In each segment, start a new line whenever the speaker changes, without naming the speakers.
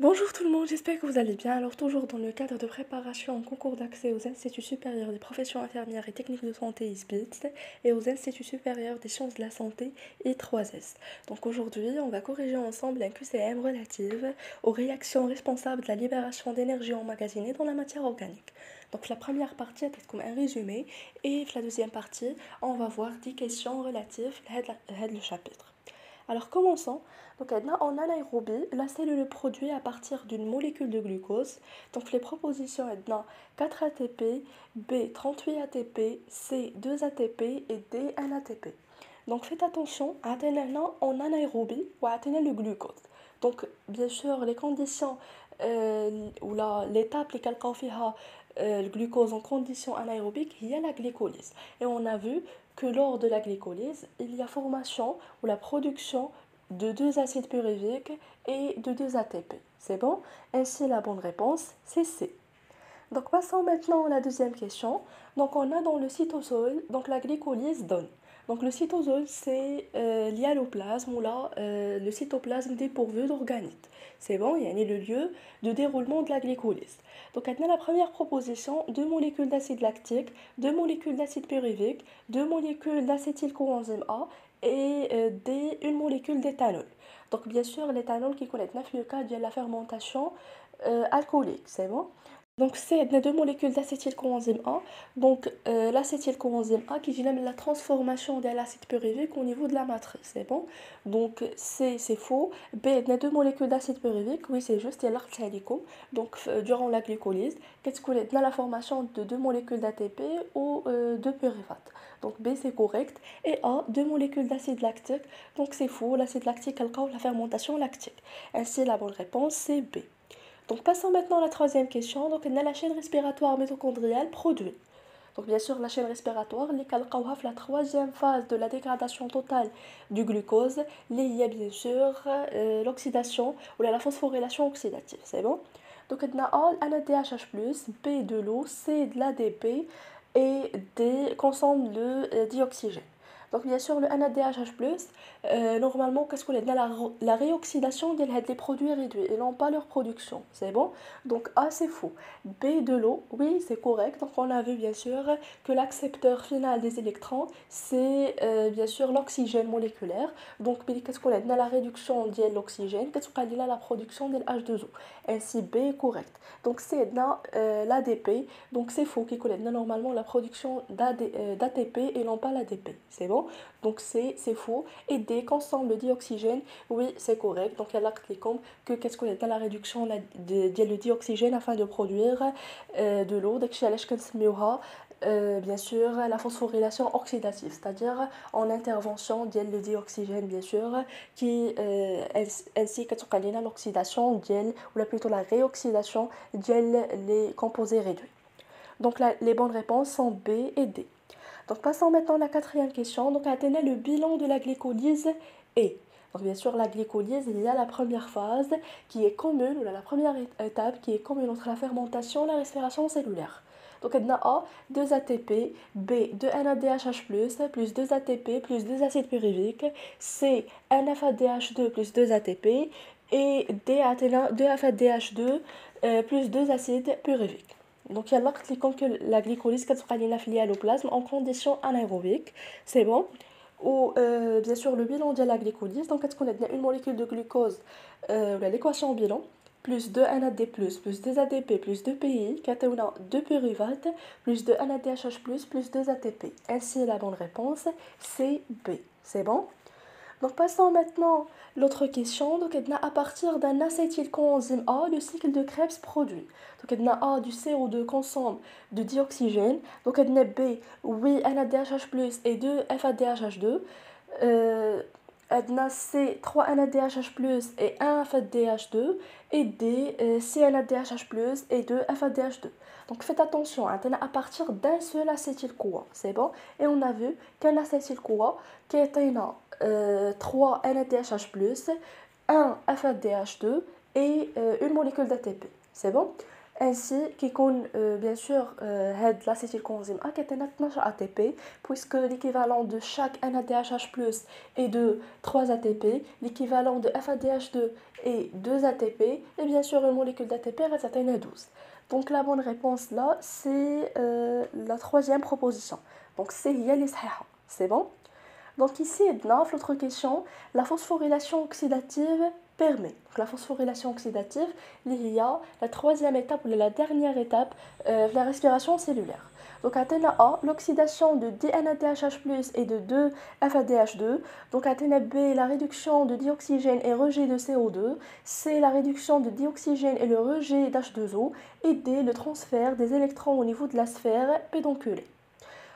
Bonjour tout le monde, j'espère que vous allez bien. Alors toujours dans le cadre de préparation au concours d'accès aux instituts supérieurs des professions infirmières et techniques de santé ISPITS et aux instituts supérieurs des sciences de la santé I3S. Donc aujourd'hui, on va corriger ensemble un QCM relative aux réactions responsables de la libération d'énergie emmagasinée dans la matière organique. Donc la première partie est comme un résumé et la deuxième partie, on va voir 10 questions relatives à le chapitre. Alors commençons. Donc en anaérobie, la cellule produit à partir d'une molécule de glucose. Donc les propositions sont 4 ATP, B 38 ATP, C 2 ATP et D 1 ATP. Donc faites attention à atteindre en anaérobie ou à atteindre le glucose. Donc bien sûr les conditions ou l'étape qui calquent le glucose en conditions anaérobiques, il y a la glycolyse. Et on a vu que lors de la glycolyse, il y a formation ou la production de deux acides pyruviques et de deux ATP. C'est bon? Ainsi, la bonne réponse, c'est C. Donc, passons maintenant à la deuxième question. Donc, on a dans le cytosol, donc la glycolyse donne. Donc, le cytosol, c'est l'hyaloplasme ou là, le cytoplasme dépourvu d'organites. C'est bon, il y a le lieu de déroulement de la glycolyse. Donc, maintenant, la première proposition, deux molécules d'acide lactique, deux molécules d'acide pyruvique, deux molécules d'acétylcoenzyme A et une molécule d'éthanol. Donc, bien sûr, l'éthanol qui connaît 9 le cas de la fermentation alcoolique. C'est bon? Donc, c'est deux molécules d'acétylcoenzyme A. Donc, l'acétylcoenzyme A qui gêne la transformation de l'acide pyruvique au niveau de la matrice. C'est bon? Donc, c'est faux. B, deux molécules d'acide pyruvique. Oui, c'est juste. Il y a l'arthélico. Donc, durant la glycolyse, qu'est-ce qu'on a la formation de deux molécules d'ATP ou de pyruvate. Donc, B, c'est correct. Et A, deux molécules d'acide lactique. Donc, c'est faux. L'acide lactique, elle cause la fermentation lactique. Ainsi, la bonne réponse, c'est B. Donc passons maintenant à la troisième question. Donc on a la chaîne respiratoire mitochondriale produit. Donc bien sûr la chaîne respiratoire, les la troisième phase de la dégradation totale du glucose, il y a bien sûr l'oxydation ou la phosphorylation oxydative. C'est bon? Donc on a A, un ADHH+, B de l'eau, C de l'ADP et D consomme le dioxygène. Donc bien sûr le NADH+, normalement qu'est-ce qu'on a la réoxydation des produits réduits et non pas leur production, c'est bon? Donc A c'est faux. B de l'eau, oui c'est correct. Donc on a vu bien sûr que l'accepteur final des électrons c'est bien sûr l'oxygène moléculaire. Donc qu'est-ce qu'on a la réduction de l'oxygène, qu'est-ce qu'on a la production de H2O. Ainsi B est correct. Donc c'est l'ADP, donc c'est faux qui connaît normalement la production d'ATP et non pas l'ADP, c'est bon? Donc c'est faux. Et D, consomme le dioxygène, oui, c'est correct. Donc il y a l'acte qui compte que qu'est-ce qu'on est dans la réduction de dioxygène afin de produire de l'eau. Donc bien sûr la phosphorylation oxydative, c'est-à-dire en intervention le dioxygène bien sûr qui ainsi que l'oxydation ou plutôt la réoxydation les composés réduits. Donc les bonnes réponses sont B et D. Donc passons maintenant à la quatrième question. Donc atteindre le bilan de la glycolyse est. Donc bien sûr la glycolyse, il y a la première phase qui est commune, ou la première étape qui est commune entre la fermentation et la respiration cellulaire. Donc on a A, 2 ATP, B, 2 NADHH+, plus 2 ATP, plus 2 acides pyruviques, C, 1 FADH2 plus 2 ATP, et D, 2 FADH2 plus 2 acides pyruviques. Donc il y a l'acte qui compte que la glycolyse est affiliée au plasme en conditions anaérobiques, c'est bon. Ou bien sûr le bilan de la glycolyse, donc est-ce qu'on a une molécule de glucose, l'équation bilan, plus 2 NAD+, plus 2 ADP, plus 2 PI, qui a 2 pyruvate, plus 2 NADHH+, plus 2 ATP. Ainsi la bonne réponse, c'est B. C'est bon? Donc passons maintenant à l'autre question. Donc à partir d'un acétylcoenzyme A, le cycle de Krebs produit. Donc A du CO2 consomme de dioxygène. Donc B, oui, NADHH+ et 2 FADHH2. C, 3 NADHH+ et 1 FADH2. Et D, C NADHH+ et 2 FADH2. Donc faites attention, à partir d'un seul acétyl-CoA, c'est bon? Et on a vu qu'un acétyl-CoA qui est 3 NADHH+, 1 FADH2 et une molécule d'ATP. C'est bon? Ainsi qu'يكون bien sûr هاد l'acétylcoenzyme A كتعطينا 12 ATP puisque l'équivalent de chaque NADH+ est de 3 ATP, l'équivalent de FADH2 est 2 ATP et bien sûr une molécule d'ATP غتعطينا 12. Donc la bonne réponse là c'est la troisième proposition. Donc c'est هي اللي صحيحة. C'est bon? Donc ici, dans l'autre question, la phosphorylation oxydative permet. Donc, la phosphorylation oxydative, il y a la troisième étape ou la dernière étape de la respiration cellulaire. Donc Athéna A, l'oxydation de DNADH+ et de 2-FADH2. Donc Athéna B, la réduction de dioxygène et rejet de CO2. C, la réduction de dioxygène et le rejet d'H2O. Et D, le transfert des électrons au niveau de la sphère pédonculée.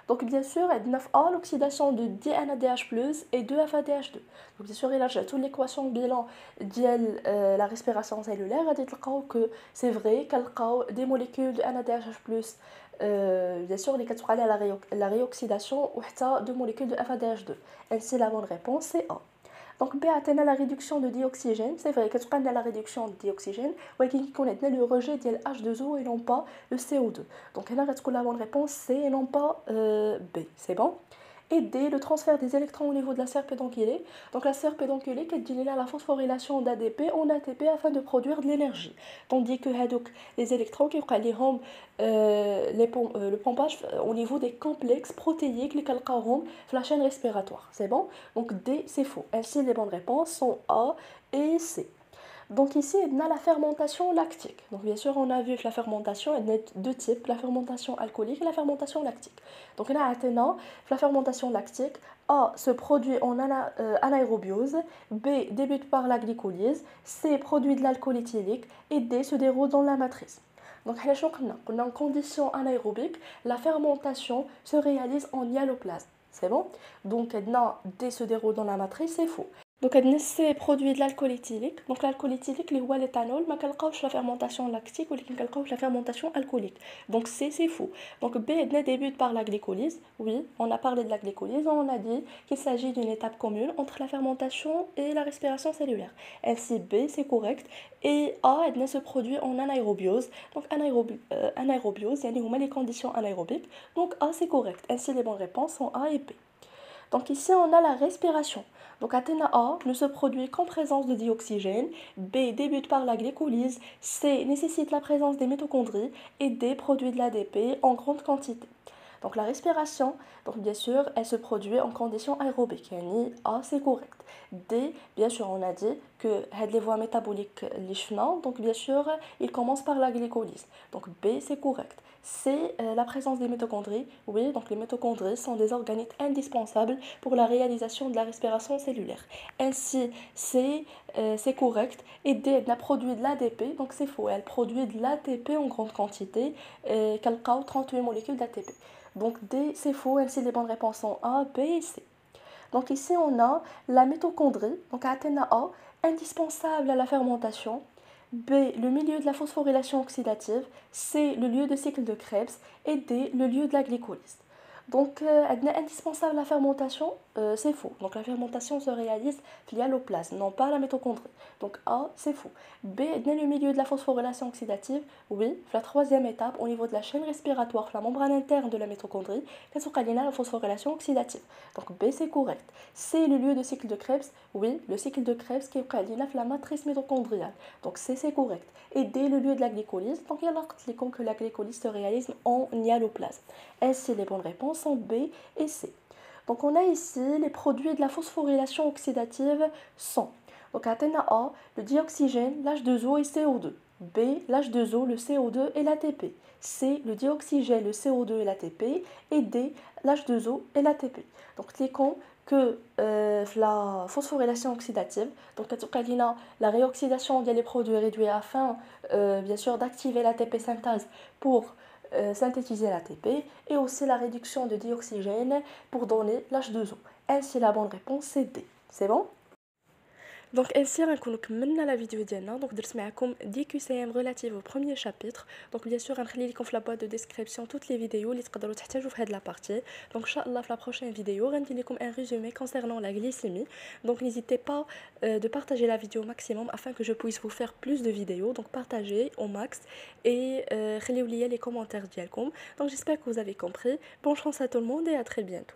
Donc bien sûr, il y a l'oxydation de DNADH+ et de FADH2. Donc bien sûr, il y a toute l'équation bilan de la respiration cellulaire. Il y a que c'est vrai qu'il y a des molécules de NADH+, bien sûr, les à la réoxydation ou deux molécules de FADH2. Ainsi, la bonne réponse c'est A. Donc B a la réduction de dioxygène, c'est vrai que tu as la réduction de dioxygène, mais qui connaît le rejet de H2O et non pas le CO2. Donc là, la bonne réponse C et non pas B, c'est bon. Et D, le transfert des électrons au niveau de la sphère pédonculée. Donc la sphère pédonculée qui dit la phosphorylation d'ADP en ATP afin de produire de l'énergie. Tandis que les électrons qui ont le pompage au niveau des complexes protéiques qui sont la chaîne respiratoire. C'est bon? Donc D, c'est faux. Ainsi, les bonnes réponses sont A et C. Donc ici, on a la fermentation lactique. Donc bien sûr, on a vu que la fermentation est de deux types, la fermentation alcoolique et la fermentation lactique. Donc on a maintenant la fermentation lactique. A se produit en anaérobiose, B débute par la glycolyse, C produit de l'alcool éthylique et D se déroule dans la matrice. Donc en condition anaérobique, la fermentation se réalise en hyaloplasme. C'est bon? Donc D se déroule dans la matrice, c'est faux. Donc, c'est produit de l'alcool éthylique. Donc, l'alcool éthylique, c'est l'éthanol, mais on ne la fermentation lactique ou la fermentation alcoolique. Donc, c'est faux. Donc, B débute par la glycolyse. Oui, on a parlé de la glycolyse. On a dit qu'il s'agit d'une étape commune entre la fermentation et la respiration cellulaire. Ainsi, B, c'est correct. Et A se produit en anaérobiose. Donc, anaérobiose, il y a les conditions anaérobiques. Donc, A, c'est correct. Ainsi, les bonnes réponses sont A et B. Donc ici, on a la respiration. Donc Athéna A ne se produit qu'en présence de dioxygène, B débute par la glycolyse, C nécessite la présence des mitochondries et D produit de l'ADP en grande quantité. Donc la respiration, donc bien sûr, elle se produit en conditions aérobiques. Yani A, c'est correct. D, bien sûr, on a dit que les voies métaboliques, les chenins, donc bien sûr, il commence par la glycolyse. Donc B, c'est correct. C, la présence des mitochondries. Oui, donc les mitochondries sont des organites indispensables pour la réalisation de la respiration cellulaire. Ainsi, C, c'est correct. Et D, elle produit de l'ADP, donc c'est faux. Elle produit de l'ATP en grande quantité, qu'elle 38 molécules d'ATP. Donc D, c'est faux, ainsi les bonnes réponses sont A, B et C. Donc ici, on a la mitochondrie, donc Athéna A, indispensable à la fermentation. B, le milieu de la phosphorylation oxydative. C, le lieu de cycle de Krebs. Et D, le lieu de la glycolyse. Donc, elle est indispensable à la fermentation, c'est faux. Donc, la fermentation se réalise via l'oplasme, non pas la mitochondrie. Donc, A, c'est faux. B, est le milieu de la phosphorylation oxydative. Oui, la troisième étape, au niveau de la chaîne respiratoire, la membrane interne de la mitochondrie, la phosphorylation oxydative. Donc, B, c'est correct. C, le lieu de cycle de Krebs. Oui, le cycle de Krebs qui est la matrice mitochondriale. Donc, C, c'est correct. Et D, le lieu de la glycolyse. Donc, il y a l'article que la glycolyse se réalise en hyaloplasme. Ainsi, les bonnes réponses sont B et C. Donc on a ici les produits de la phosphorylation oxydative sont. Donc Athéna A, le dioxygène, l'H2O et CO2. B, l'H2O, le CO2 et l'ATP. C, le dioxygène, le CO2 et l'ATP. Et D, l'H2O et l'ATP. Donc cliquons que la phosphorylation oxydative, donc la réoxydation des produits réduits afin bien sûr d'activer l'ATP synthase pour synthétiser l'ATP et aussi la réduction de dioxygène pour donner l'H2O. Ainsi, la bonne réponse c'est D. C'est bon? Donc ainsi غنكونوا كملنا la vidéo ديالنا. Donc درت معكم 10 QCM relatives au premier chapitre. Donc bien sûr غنخلي لكم في la boîte de description toutes les vidéos اللي تقدروا تحتاجوا في هاد la partie. Donc inchallah في la prochaine vidéo غندير لكم un résumé concernant la glycémie. Donc n'hésitez pas de partager la vidéo au maximum afin que je puisse vous faire plus de vidéos. Donc partagez au max et خليو ليا les commentaires ديالكم. Donc j'espère que vous avez compris. Bonne chance à tout le monde et à très bientôt.